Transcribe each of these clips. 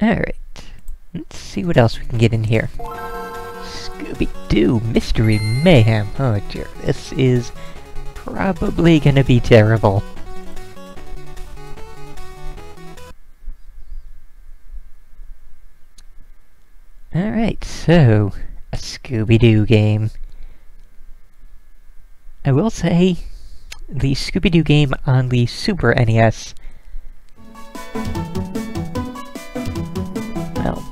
Alright. Let's see what else we can get in here. Scooby-Doo Mystery Mayhem. Oh dear, this is probably gonna be terrible. Alright, so a Scooby-Doo game. I will say, the Scooby-Doo game on the Super NES. Well,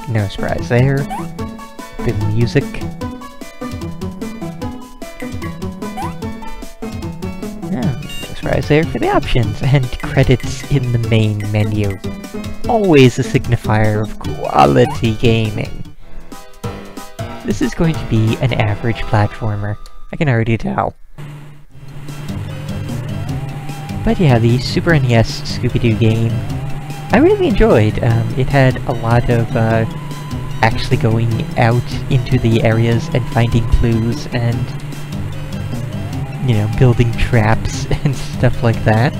no surprise there. The music. No surprise there for the options, and credits in the main menu. Always a signifier of quality gaming. This is going to be an average platformer. I can already tell. But yeah, the Super NES Scooby-Doo game, I really enjoyed. It had a lot of actually going out into the areas and finding clues and, you know, building traps and stuff like that.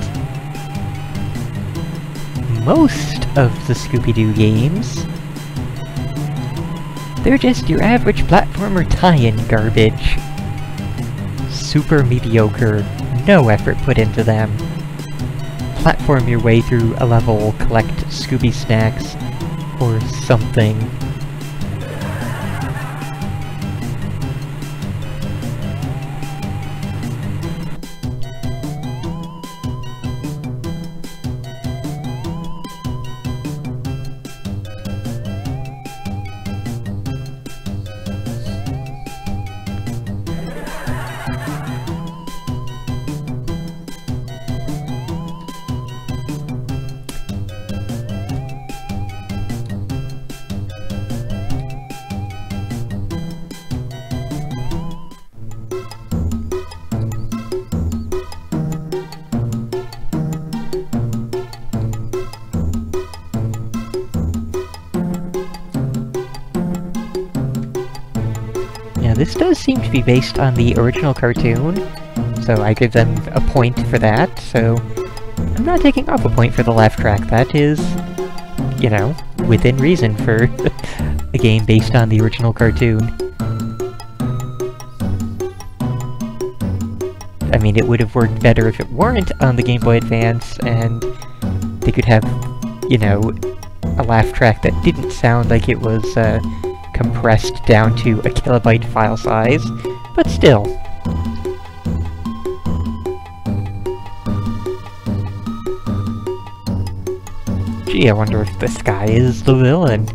Most of the Scooby-Doo games, they're just your average platformer tie-in garbage. Super mediocre, no effort put into them. Platform your way through a level, collect Scooby snacks, or something. This does seem to be based on the original cartoon, so I give them a point for that, so I'm not taking off a point for the laugh track. That is, you know, within reason for a game based on the original cartoon. I mean, it would have worked better if it weren't on the Game Boy Advance, and they could have, you know, a laugh track that didn't sound like it was, compressed down to a kilobyte file size, but still. Gee, I wonder if this guy is the villain.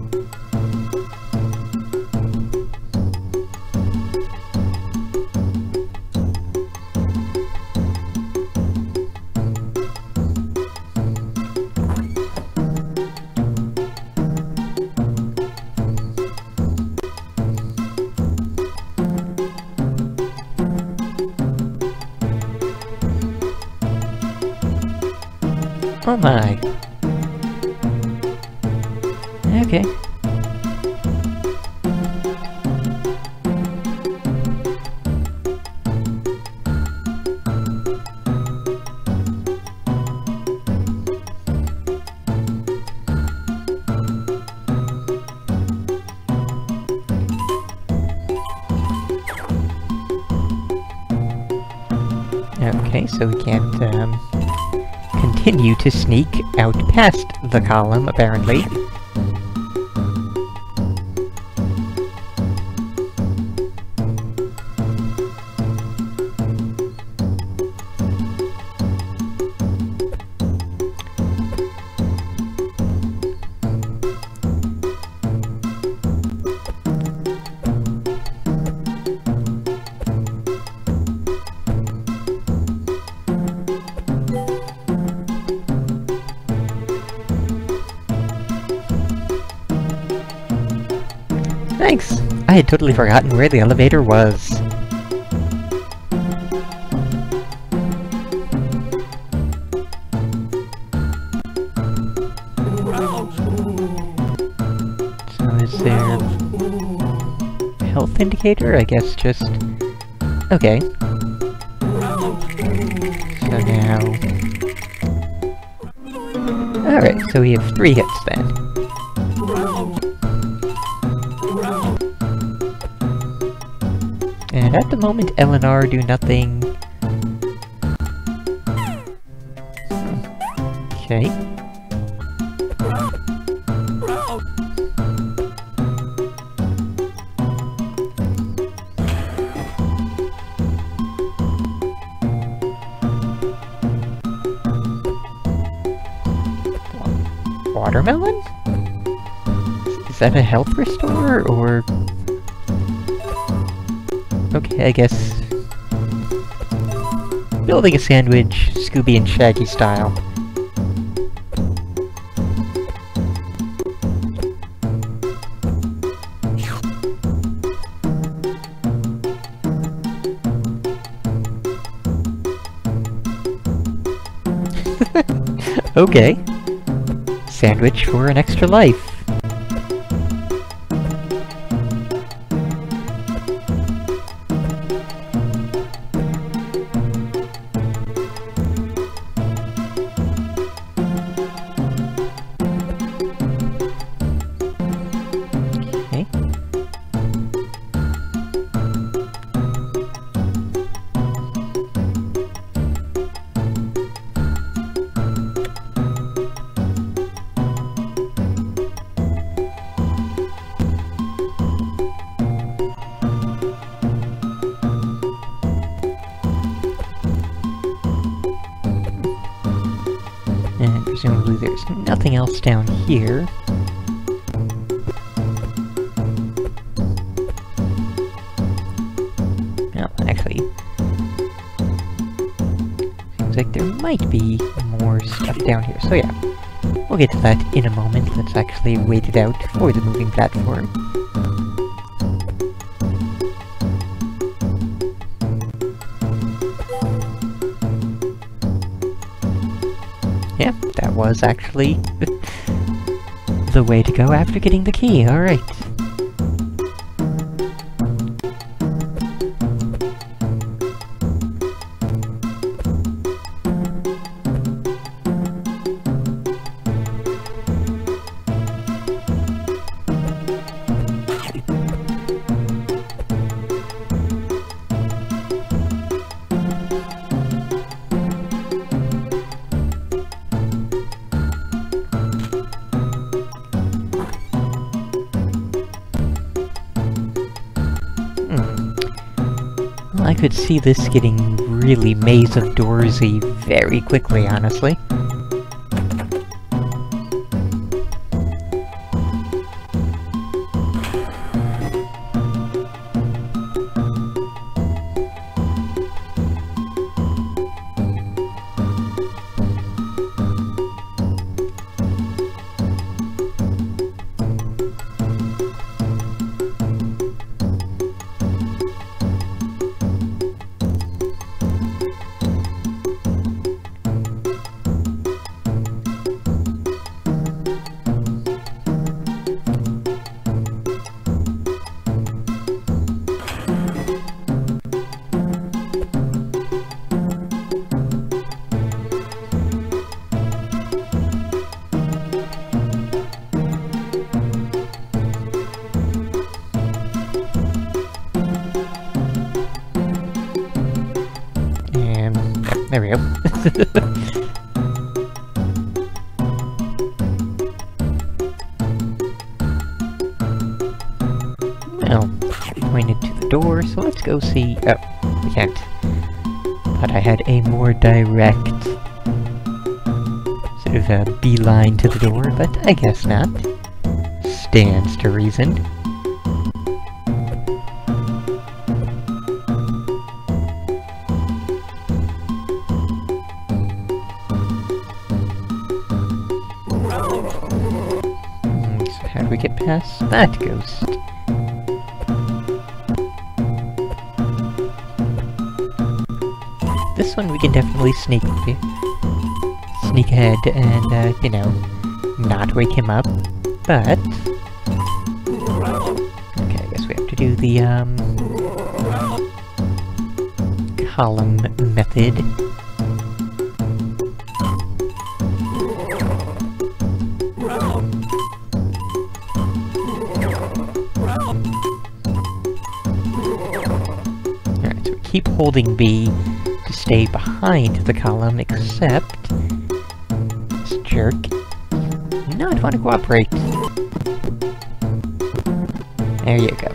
Oh my. Okay. Okay, so we can't, continue to sneak out past the column, apparently. Thanks! I had totally forgotten where the elevator was. So is there a health indicator? I guess just... Okay. So now... Alright, so we have 3 hits then. And at the moment, L and R do nothing. Okay. Watermelon? Is that a health restore, or... Okay, I guess... Building a sandwich, Scooby and Shaggy style. Okay. Sandwich for an extra life. Okay. And presumably there's nothing else down here. Well, actually... seems like there might be more stuff down here, so yeah. We'll get to that in a moment. Let's actually wait it out for the moving platform. Yeah, that was actually the way to go after getting the key, alright. I could see this getting really Maze of Doorsy very quickly, honestly. There we go. Well, pointed to the door, so let's go see... Oh, we can't. Thought I had a more direct... sort of a beeline to the door, but I guess not. Stands to reason. How do we get past that ghost? This one we can definitely sneak ahead and, you know, not wake him up, but... Okay, I guess we have to do the, column method. holding B to stay behind the column, except this jerk not want to cooperate. There you go.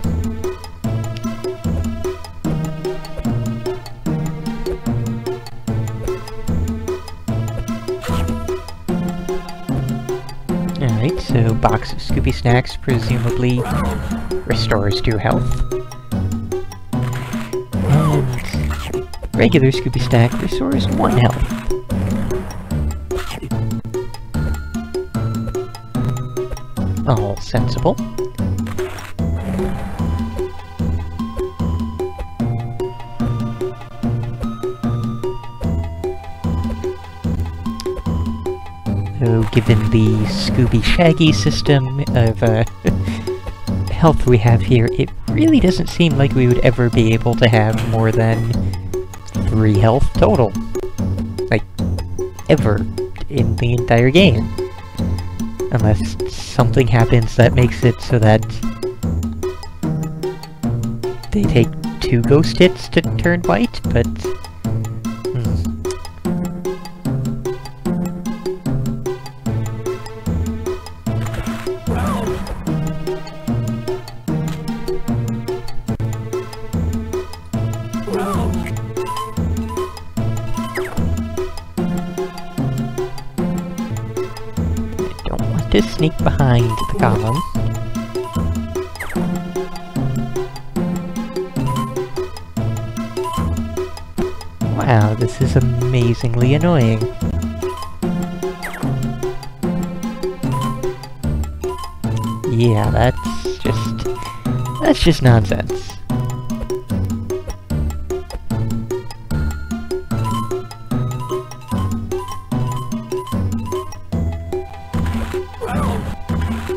Alright, so box of Scooby snacks presumably restores 2 health. And regular Scooby snack restores 1 health. All sensible. So, given the Scooby Shaggy system of health we have here, it really doesn't seem like we would ever be able to have more than 3 health total. Like, ever in the entire game. Unless something happens that makes it so that they take 2 ghost hits to turn white, but... to sneak behind the column. Wow, this is amazingly annoying. Yeah, that's just nonsense.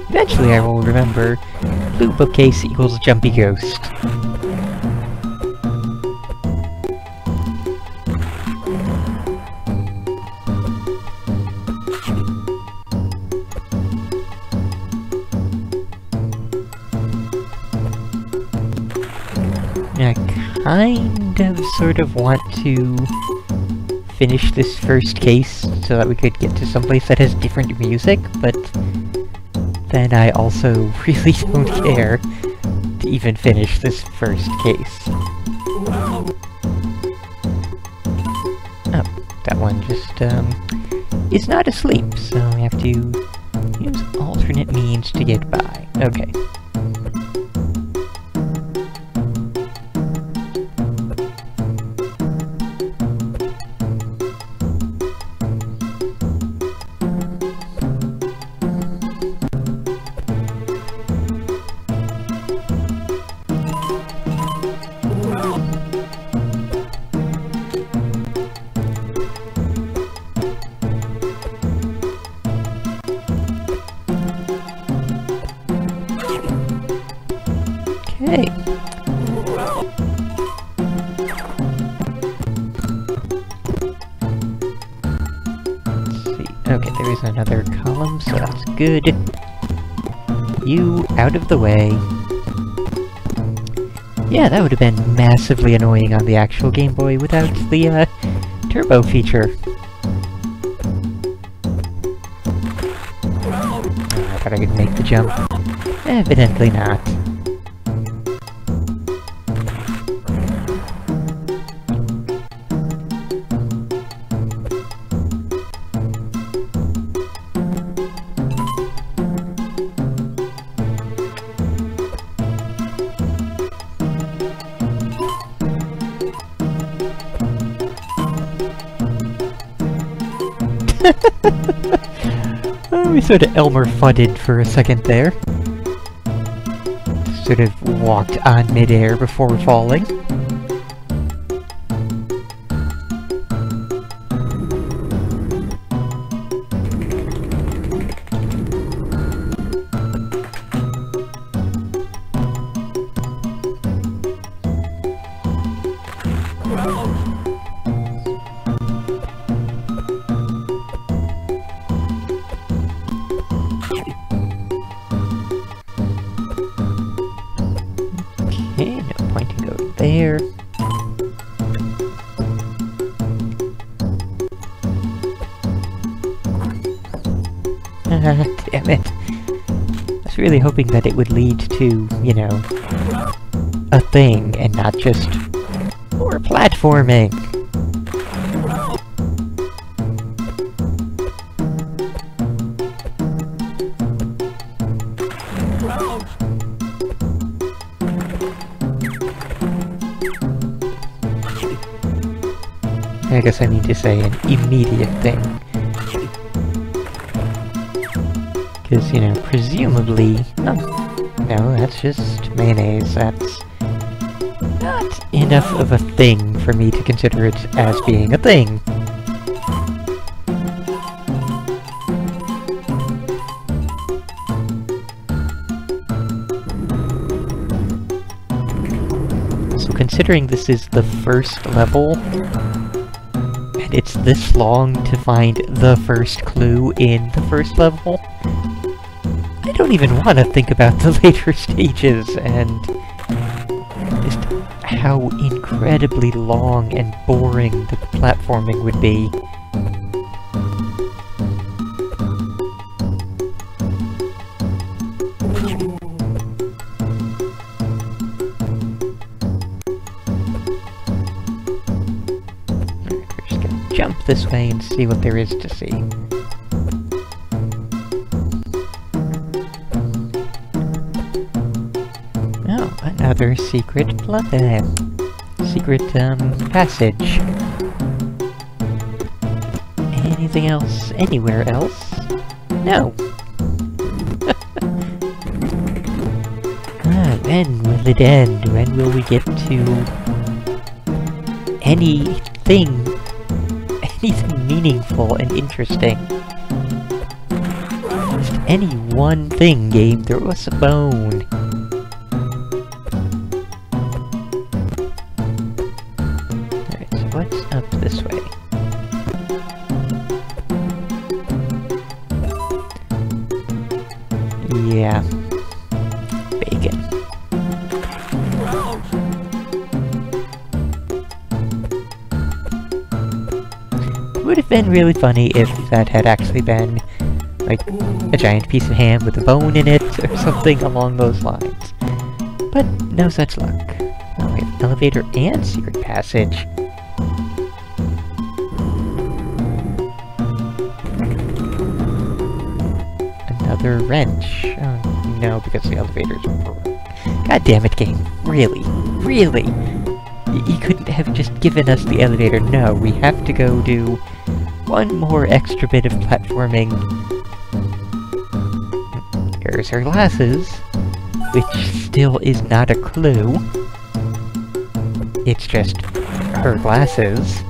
Eventually I will remember blue bookcase equals jumpy ghost. I kind of sort of want to finish this first case so that we could get to someplace that has different music, but then I also really don't care to even finish this first case. Oh, that one just, is not asleep, so we have to use alternate means to get by. Okay. Okay. Let's see. Okay, there is another column, so that's good. You out of the way. Yeah, that would have been massively annoying on the actual Game Boy without the turbo feature. I thought I could make the jump. Evidently not. We sort of Elmer fudded for a second there. Sort of walked on midair before falling. Okay, no point to go there. Damn it. I was really hoping that it would lead to, you know, a thing, and not just more platforming. I guess I need to say an immediate thing. Because, you know, presumably... Oh, no, that's just mayonnaise. That's not enough of a thing for me to consider it as being a thing. So considering this is the first level, it's this long to find the first clue in the first level, I don't even want to think about the later stages and just how incredibly long and boring the platforming would be. Jump this way and see what there is to see. Oh, another secret passage. Anything else? Anywhere else? No. When will it end? When will we get to anything meaningful and interesting? Just any one thing, game. Throw us a bone. Alright, so what's up this way? Yeah. Bacon. It would have been really funny if that had actually been, like, a giant piece of ham with a bone in it, or something along those lines. But no such luck. Oh, we have elevator and secret passage. Another wrench. Oh, no, because the elevator's overrun. God damn it, game. Really? Really? You couldn't have just given us the elevator. No, we have to go do one more extra bit of platforming. Here's her glasses, which still is not a clue. It's just her glasses.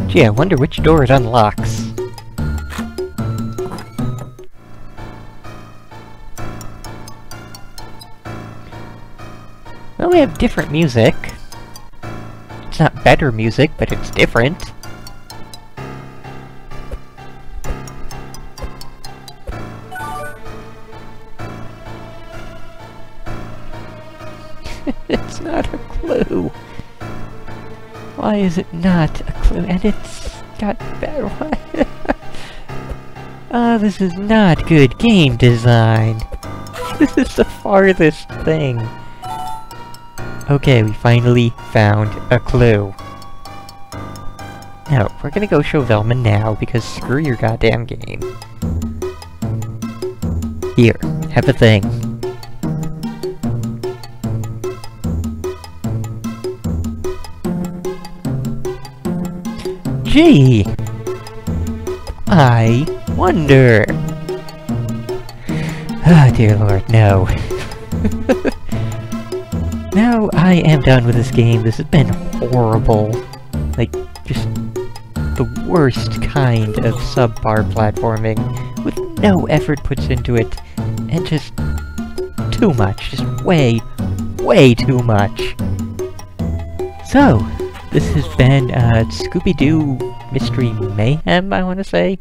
Gee, I wonder which door it unlocks. Well, we have different music. It's not better music, but it's different. It's not a clue. Why is it not a clue? And it's got better. Ah, this is not good game design. This is the farthest thing. Okay, we finally found a clue. Now, we're gonna go show Velma now, because screw your goddamn game. Here, have a thing. Gee! I wonder! Ah, dear lord, no. No! now I am done with this game. This has been horrible. Like, just the worst kind of subpar platforming, with no effort put into it, and just too much. Just way, way too much. So, this has been Scooby-Doo Mystery Mayhem, I want to say?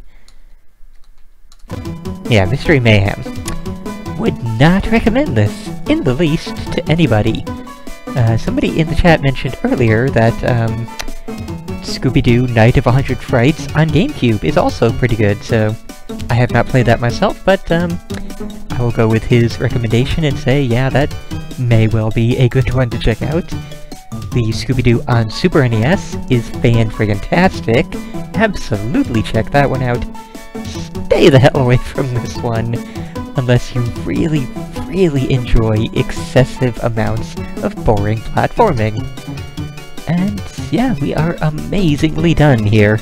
Yeah, Mystery Mayhem. Would not recommend this, in the least, to anybody. Somebody in the chat mentioned earlier that Scooby-Doo Night of 100 Frights on GameCube is also pretty good, so I have not played that myself, but I will go with his recommendation and say, yeah, that may well be a good one to check out. The Scooby-Doo on Super NES is fan-friggin-tastic. Absolutely check that one out. Stay the hell away from this one, unless you really, really enjoy excessive amounts of boring platforming. And yeah, we are amazingly done here.